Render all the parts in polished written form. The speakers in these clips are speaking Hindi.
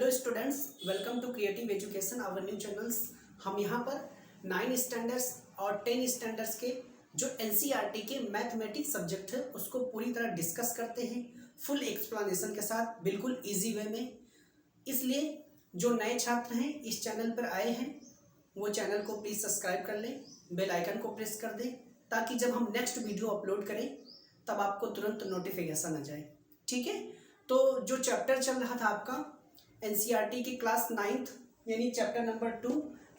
Hello students, welcome to creative education our new channels. हम यहाँ पर 9 स्टैंडर्ड्स और 10 स्टैंडर्ड्स के जो एनसीईआरटी के मैथमेटिक्स सब्जेक्ट है उसको पूरी तरह डिस्कस करते हैं, फुल एक्सप्लेनेशन के साथ, बिल्कुल इजी वे में। इसलिए जो नए छात्र हैं इस चैनल पर आए हैं वो चैनल को प्लीज़ सब्सक्राइब कर लें, बेल आइकन को प्रेस कर दें ताकि जब हम नेक्स्ट वीडियो अपलोड करें तब आपको तुरंत नोटिफिकेशन आ जाए। ठीक है, तो जो चैप्टर चल रहा था आपका एनसीईआरटी की क्लास 9th यानी चैप्टर नंबर 2,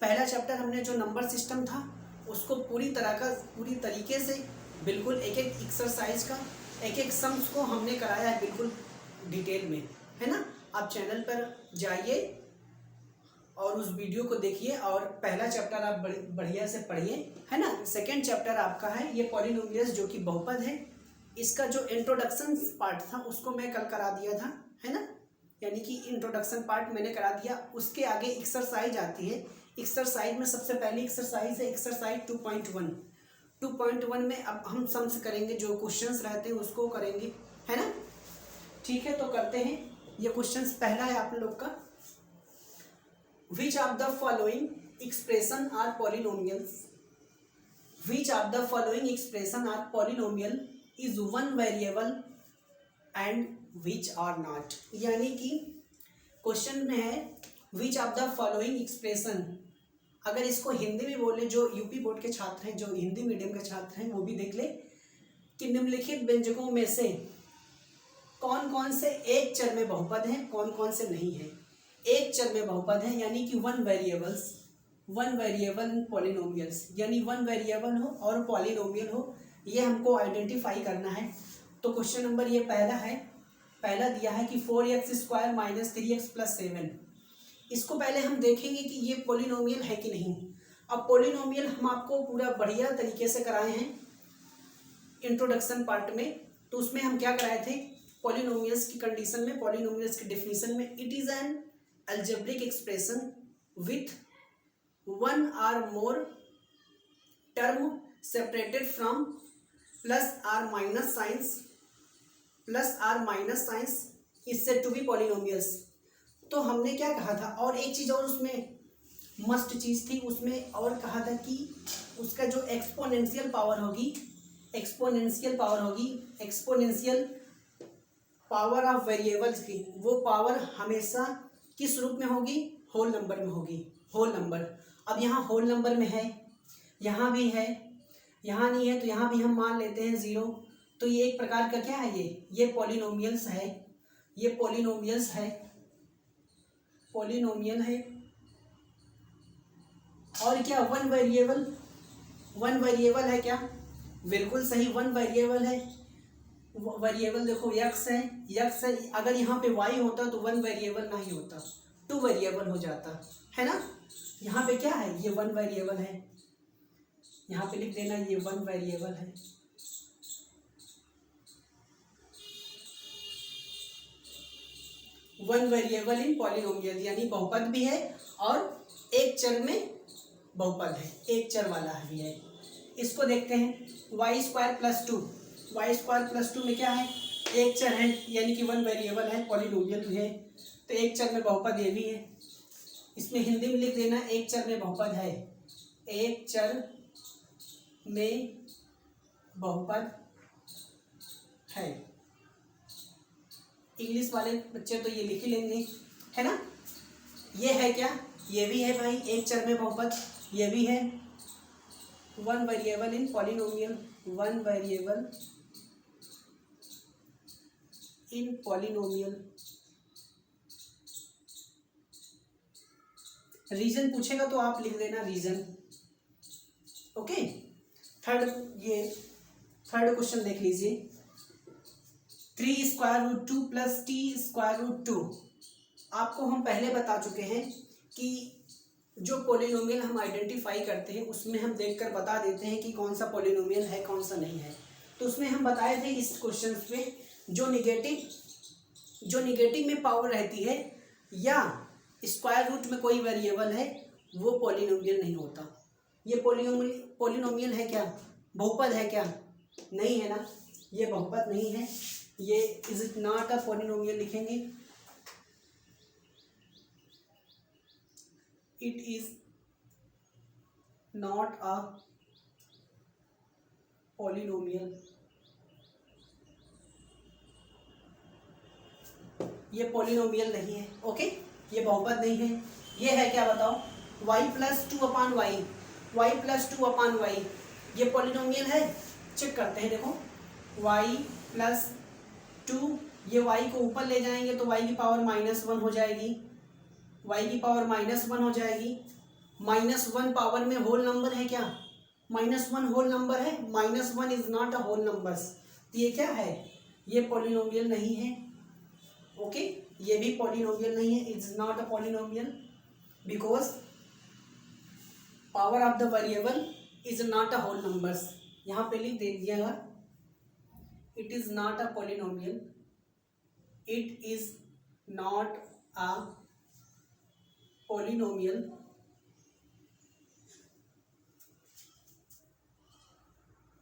पहला चैप्टर हमने जो नंबर सिस्टम था उसको पूरी तरीके से बिल्कुल एक एक एक्सरसाइज का एक एक सम्स को हमने कराया है बिल्कुल डिटेल में, है ना। आप चैनल पर जाइए और उस वीडियो को देखिए और पहला चैप्टर आप बढ़िया से पढ़िए, है ना। सेकेंड चैप्टर आपका है ये पॉलिनोमियल्स जो कि बहुपद है। इसका जो इंट्रोडक्शन पार्ट था उसको मैं कल करा दिया था, है ना, यानी कि इंट्रोडक्शन पार्ट मैंने करा दिया। उसके आगे एक्सरसाइज आती है। एक्सरसाइज में सबसे पहली एक्सरसाइज है एक्सरसाइज 2.1। 2.1 में अब हम सम्स करेंगे, जो क्वेश्चंस रहते हैं उसको करेंगे, है ना। ठीक है, तो करते हैं। ये क्वेश्चंस पहला है आप लोग का, which of the following expression are polynomials, which of the following expression are polynomial is one variable and which are not. यानी कि क्वेश्चन में है which of the following expression, अगर इसको हिंदी में बोले, जो यूपी बोर्ड के छात्र हैं, जो हिंदी मीडियम के छात्र हैं वो भी देख ले कि निम्नलिखित व्यंजकों में से कौन कौन से एक चर में बहुपद हैं, कौन कौन से नहीं है। एक चर में बहुपद है यानी कि वन वेरिएबल पॉलिनोमियल्स, यानी वन वेरिएबल हो और पॉलिनोमियल हो, ये हमको आइडेंटिफाई करना है। तो क्वेश्चन नंबर ये पहला दिया है कि 4x² - 3x + 7। इसको पहले हम देखेंगे कि ये पॉलिनोमियल है कि नहीं। अब पॉलिनोमियल हम आपको पूरा बढ़िया तरीके से कराए हैं इंट्रोडक्शन पार्ट में। तो उसमें हम क्या कराए थे, पॉलिनोमियल्स की कंडीशन में, पॉलिनोमियल्स की डेफिनेशन में, it is an algebraic expression with one or more term separated from plus or minus signs is said to be polynomials. तो हमने क्या कहा था, और एक चीज़ और उसमें मस्ट चीज़ थी, उसमें और कहा था कि उसका जो एक्सपोनेंशियल पावर ऑफ वेरिएबल्स की, वो पावर हमेशा किस रूप में होगी, होल नंबर में होगी, होल नंबर। अब यहाँ होल नंबर में है, यहाँ भी है, यहाँ नहीं है, तो यहाँ भी हम मान लेते हैं 0। तो ये एक प्रकार का क्या है, ये पॉलिनोमियल्स है, ये पॉलिनोमियल है। और क्या वन वेरिएबल है क्या, बिल्कुल सही, वन वेरिएबल है। वेरिएबल देखो x है, अगर यहाँ पे y होता तो वन वेरिएबल नहीं होता, 2 वेरिएबल हो जाता, है ना। यहाँ पे क्या है, ये वन वेरिएबल है, यहाँ पे लिख देना ये वन वेरिएबल है। वन वेरिएबल इन पॉलिनोमियल, यानी बहुपद भी है और एक चर में बहुपद है, एक चर वाला भी है। इसको देखते हैं, y² + 2 में क्या है, एक चर है, यानी कि वन वेरिएबल है, पॉलिनोमियल भी है, तो एक चर में बहुपद ये भी है। इसमें हिंदी में लिख देना एक चर में बहुपद है, एक चर में बहुपद है। इंग्लिश वाले बच्चे तो ये लिख ही लेंगे, है ना। ये है क्या, ये भी है भाई, एक चर में बहुपद, ये भी है। One variable in polynomial, one variable in polynomial. Reason पूछेगा तो आप लिख देना रीजन, ओके। थर्ड क्वेश्चन देख लीजिए, 3√2 + t√2। आपको हम पहले बता चुके हैं कि जो पॉलिनोमियल हम आइडेंटिफाई करते हैं उसमें हम देखकर बता देते हैं कि कौन सा पॉलिनोमियल है, कौन सा नहीं है। तो उसमें हम बताए थे इस क्वेश्चन पे, जो निगेटिव में पावर रहती है या स्क्वायर रूट में कोई वेरिएबल है वो पॉलिनोमियल नहीं होता। ये पॉलिनोमियल है क्या, बहुपद है क्या, नहीं है ना, ये बहुपद नहीं है, ये is it not a polynomial लिखेंगे। It is not a polynomial, ये पॉलिनोमियल नहीं है। ओके, ये बहुपद नहीं है। ये है क्या बताओ, y plus two upon y, y plus two upon y, ये पॉलिनोमियल है। चेक करते हैं, देखो y प्लस टू, ये y को ऊपर ले जाएंगे तो y की पावर -1 हो जाएगी, y की पावर -1 हो जाएगी। -1 पावर में होल नंबर है क्या, -1 होल नंबर है, -1 is not a whole numbers, तो ये क्या है, ये पॉलिनोमियल नहीं है। ओके, ये भी पॉलिनोमियल नहीं है, it's not a polynomial because power of the variable is not a whole numbers. यहाँ पे लिख दे दिएगा, it is not a polynomial, it is not a polynomial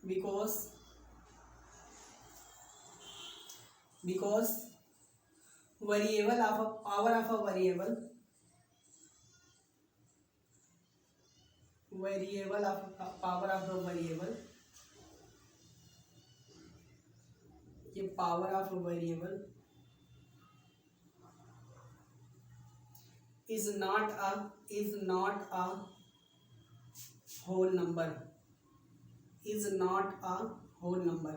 because variable of a power of a variable of a power of a variable, ये power of a variable is not a whole number, is not a whole number।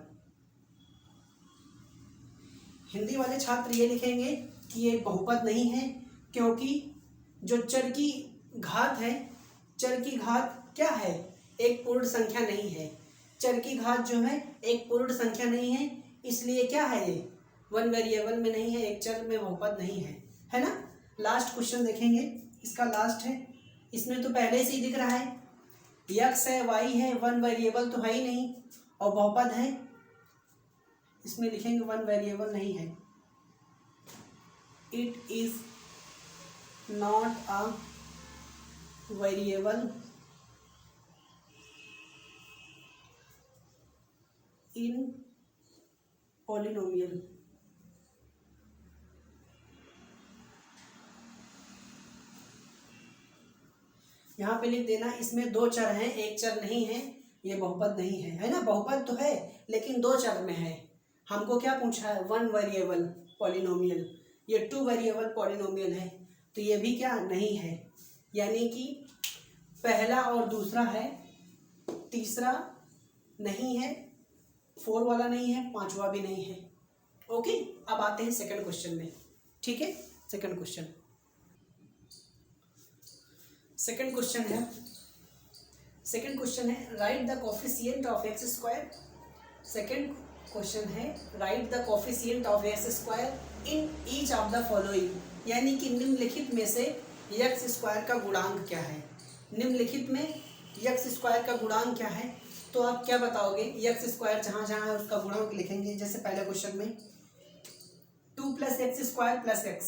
Hindi वाले छात्र ये लिखेंगे कि ये बहुपद नहीं है, क्योंकि जो चर की घात है, चर की घात क्या है, एक पूर्ण संख्या नहीं है। चर की घात जो है एक पूर्ण संख्या नहीं है, इसलिए क्या है, ये वन वेरिएबल में नहीं है, एक चर में बहुपद नहीं है, है ना। लास्ट क्वेश्चन देखेंगे, इसका लास्ट है, इसमें तो पहले से ही दिख रहा है, x है, y है, वन वेरिएबल तो है ही नहीं, और बहुपद है, इसमें लिखेंगे वन वेरिएबल नहीं है। It is not a variable in polynomial. यहाँ पे लिख देना, इसमें दो चर हैं, एक चर नहीं है, ये बहुपद नहीं है, है ना। बहुपद तो है लेकिन दो चर में है। हमको क्या पूछा है, वन वेरिएबल पॉलिनोमियल, ये टू वेरिएबल पॉलिनोमियल है, तो ये भी क्या नहीं है, यानी कि पहला और दूसरा है, तीसरा नहीं है, फोर वाला नहीं है, पांचवा भी नहीं है। ओके, अब आते हैं सेकंड क्वेश्चन में। ठीक है, सेकंड क्वेश्चन है write the coefficient of x square. Second question है write the coefficient of x square in each of the following, यानी कि निम्नलिखित में से एक्स स्क्वायर का गुणांक क्या है। निम्नलिखित में एक्स स्क्वायर का गुणांक क्या है, तो आप क्या बताओगे, एक्स स्क्वायर जहाँ जहाँ है उसका गुणांक लिखेंगे। जैसे पहले क्वेश्चन में 2 + x² + x,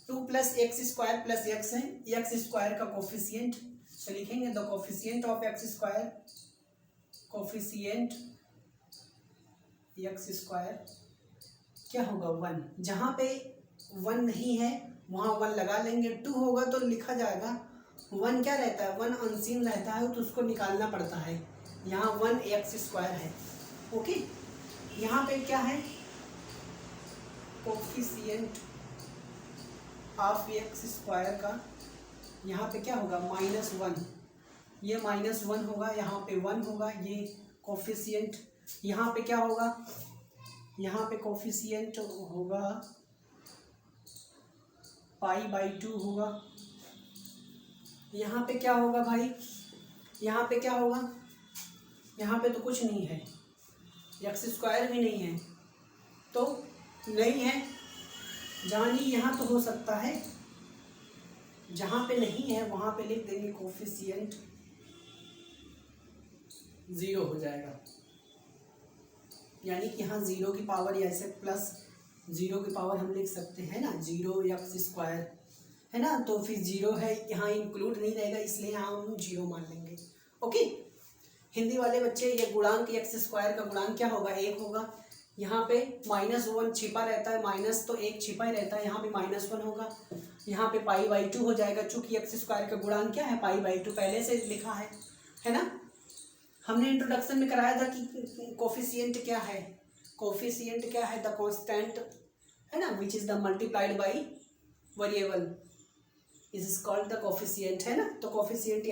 2 + x² + x है, एक्स स्क्वायर का कोफिशिएंट, तो लिखेंगे the coefficient of x square, coefficient x square क्या होगा 1, जहाँ पे 1 नहीं है वहाँ 1 लगा लेंगे। 2 होगा तो लिखा जाएगा, 1 क्या रहता है, 1 अनसीन रहता है तो उसको निकालना पड़ता है, यहाँ 1 एक्स स्क्वायर है। ओके, यहाँ पे क्या है, कोफिशिएंट ऑफ एक्स स्क्वायर का, यहाँ पे क्या होगा -1, ये -1 होगा, यहाँ पे 1 होगा, ये कोफिशिएंट, यहाँ पे क्या होगा, यहाँ पे कोफिशिएंट होगा π/2 होगा। यहाँ पे क्या होगा भाई, यहाँ पे क्या होगा, यहाँ पे तो कुछ नहीं है, एक्स स्क्वायर भी नहीं है, तो नहीं है, जहाँ नहीं यहाँ तो हो सकता है, जहाँ पे नहीं है वहाँ पे लिख देंगे कोफिशिएंट 0 हो जाएगा, यानी कि यहाँ 0 की पावर या ऐसे +0 की पावर हम लिख सकते हैं ना, 0 एक्स स्क्वायर है ना, तो फिर 0 है, यहाँ इंक्लूड नहीं रहेगा, इसलिए यहाँ हम 0 मान लेंगे। ओके, हिंदी वाले बच्चे, ये गुणांक एक्स स्क्वायर का गुणांक क्या होगा, 1 होगा, यहाँ पे -1 छिपा रहता है, माइनस तो एक छिपा ही रहता है, यहाँ पे -1 होगा, यहाँ पे π/2 हो जाएगा, चूंकि x² का गुणांक क्या है π/2 पहले से लिखा है ना। हमने इंट्रोडक्शन में कराया था कि कोफिशिएंट क्या है, कोफिशिएंट क्या है, द कांस्टेंट है ना, which is the multiplied by variable is called the coefficient, है ना। तो कोफिशिएंट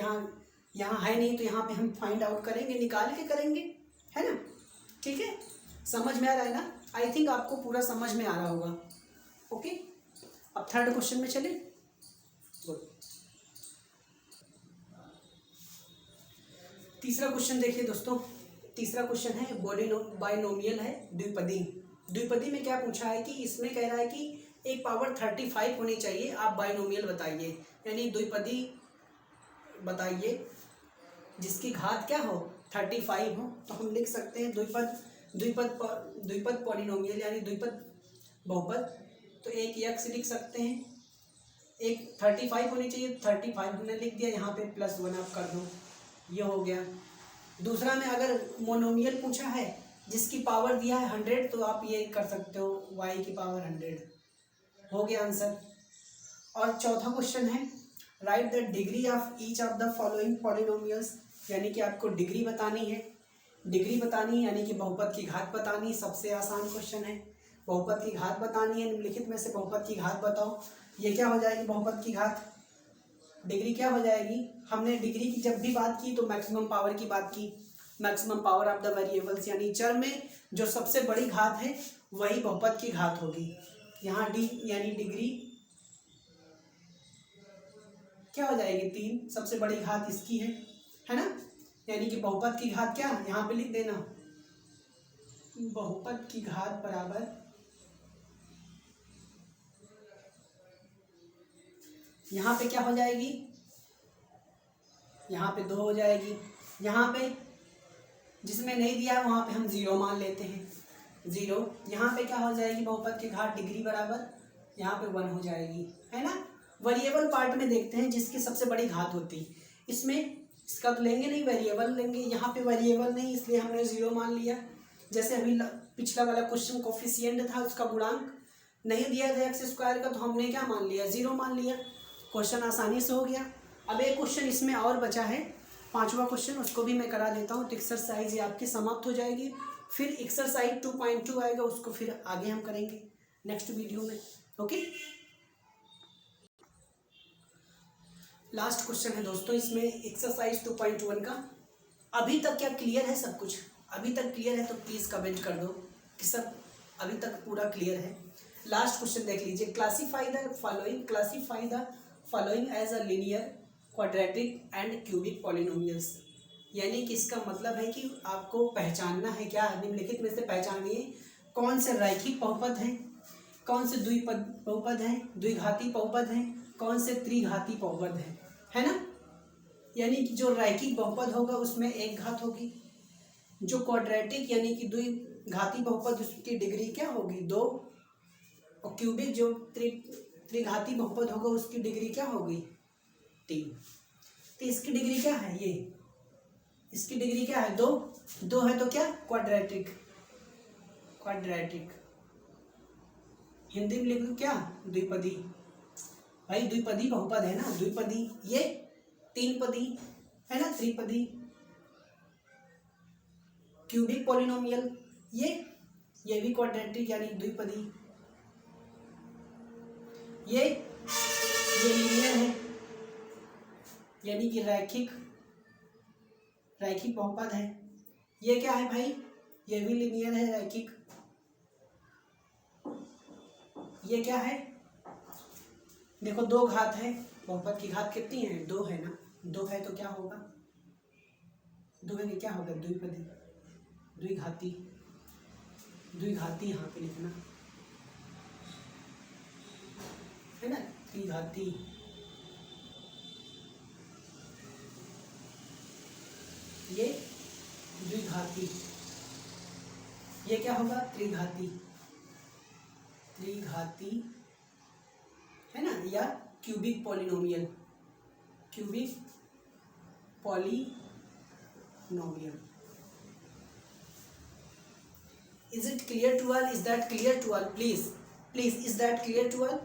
यहाँ है नहीं, तो यहाँ पे हम फाइंड आउट करेंगे, निकाल के करेंगे, है ना। ठीक है, समझ में आ रहा है ना। आई थिंक आपको पूरा समझ में आ रहा होगा। ओके, अब थर्ड क्वेश्चन में चले। गुड, तीसरा क्वेश्चन देखिए दोस्तों। तीसरा क्वेश्चन है बाइनोमियल है, द्विपदी। द्विपदी में क्या पूछा है कि इसमें कह रहा है कि एक पावर 35 होनी चाहिए, आप बाइनोमियल बताइए, यानी द्विपदी बताइए जिसकी घात क्या हो 35 हो। तो हम लिख सकते हैं द्विपद पॉलिनोमियल यानी द्विपद बहुपद। तो एक x लिख सकते हैं, एक 35 होनी चाहिए, 35 हमने लिख दिया, यहाँ पे +1 आप कर दो, ये हो गया। दूसरा में अगर मोनोमियल पूछा है जिसकी पावर दिया है 100, तो आप ये कर सकते हो y की पावर 100, हो गया आंसर। और चौथा क्वेश्चन है write the degree of each of the following polynomials, यानी कि आपको डिग्री बतानी है, डिग्री बतानी है यानी कि बहुपद की घात बतानी। सबसे आसान क्वेश्चन है, बहुपद की घात बतानी है, निम्नलिखित में से बहुपद की घात बताओ। ये क्या हो जाएगी बहुपद की घात, डिग्री क्या हो जाएगी। हमने डिग्री की जब भी बात की तो मैक्सिमम पावर की बात की, maximum power of the variables, यानी चर में जो सबसे बड़ी घात है वही बहुपद की घात होगी। यहाँ डी यानी डिग्री क्या हो जाएगी 3, सबसे बड़ी घात इसकी है ना। यानी कि बहुपद की घात क्या, यहाँ पे लिख देना, बहुपद की घात बराबर यहाँ पे क्या हो जाएगी, यहाँ पे 2 हो जाएगी। यहाँ पे जिसमें नहीं दिया है वहाँ पे हम 0 मान लेते हैं, 0। यहाँ पे क्या हो जाएगी बहुपद की घात डिग्री बराबर, यहाँ पे 1 हो जाएगी, है ना। वेरिएबल पार्ट में देखते हैं जिसकी सबसे बड़ी घात होती, इसमें इसका तो लेंगे नहीं, वेरिएबल लेंगे। यहाँ पे वेरिएबल नहीं, इसलिए हमने 0 मान लिया। जैसे अभी पिछला वाला क्वेश्चन कोफिशिएंट था, उसका गुणांक नहीं दिया था x² का, तो हमने क्या मान लिया 0 मान लिया, क्वेश्चन आसानी से हो गया। अब एक क्वेश्चन इसमें और बचा है, 5वां क्वेश्चन, उसको भी मैं करा देता हूँ, तो एक्सरसाइज ये आपकी समाप्त हो जाएगी। फिर एक्सरसाइज 2.2 आएगा, उसको फिर आगे हम करेंगे नेक्स्ट वीडियो में। ओके, लास्ट क्वेश्चन है दोस्तों इसमें एक्सरसाइज 2.1 का। अभी तक क्या क्लियर है सब कुछ, अभी तक क्लियर है तो प्लीज़ कमेंट कर दो कि सब अभी तक पूरा क्लियर है। लास्ट क्वेश्चन देख लीजिए, classify the following as a linear, quadratic and cubic polynomials. यानी कि इसका मतलब है कि आपको पहचानना है क्या, निम्नलिखित में से पहचानिए कौन से रैखिक बहुपद हैं, कौन से द्विपद बहुपद हैं, द्विघाती बहुपद हैं, कौन से त्रिघाती बहुपद हैं, है ना। यानी कि जो रैखिक बहुपद होगा उसमें एक घात होगी, जो क्वाड्रेटिक यानी कि द्विघाती बहुपद उसकी डिग्री क्या होगी 2, और क्यूबिक जो त्रिघाती बहुपद होगा उसकी डिग्री क्या होगी 3। तो इसकी डिग्री क्या है, ये इसकी डिग्री क्या है 2 है, तो क्या क्वाड्रेटिक, हिंदी में लिख दो क्या द्विपदी। भाई द्विपदी बहुपद है ना, द्विपदी ये 3 पदी है ना, त्रिपदी। क्यूबिक पॉलिनोमियल ये भी क्वाड्रेटिक यानी द्विपदी। ये लीनियर है यानी कि रैखिक बहुपद है। ये क्या है भाई, ये भी लीनियर है रैखिक। ये क्या है, देखो 2 घात है, बहुपद की घात कितनी है 2 है ना, 2 है तो क्या होगा 2 है कि क्या होगा द्विपदी, द्विघाती यहाँ पे लिखना है ना, त्रिघाती। ये द्विघाती, ये क्या होगा त्रिघाती है ना, या cubic polynomial is it clear to all? Is that clear to all? Please please, is that clear to all?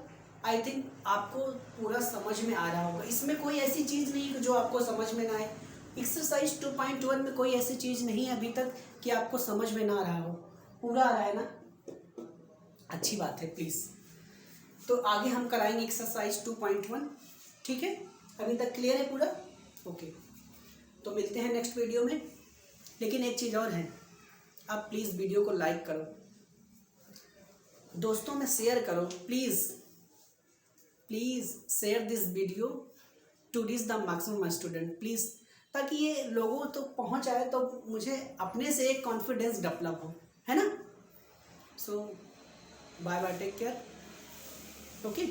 I think आपको पूरा समझ में आ रहा होगा। इसमें कोई ऐसी चीज़ नहीं है जो आपको समझ में ना आए। एक्सरसाइज 2.1 में कोई ऐसी चीज़ नहीं है अभी तक कि आपको समझ में ना आ रहा हो। पूरा आ रहा है ना? अच्छी बात है, प्लीज़। तो आगे हम कराएंगे एक्सरसाइज 2.1। ठीक है, अभी तक क्लियर है पूरा? ओके, तो मिलते हैं नेक्स्ट वीडियो में। लेकिन एक चीज़ और है, आप प्लीज़ वीडियो को लाइक करो, दोस्तों में शेयर करो, please please share this video to reach the maximum student, please, ताकि ये लोगों तो पहुंच आए तो मुझे अपने से एक कॉन्फिडेंस डेवलप हो, है ना? So bye bye, take care, okay.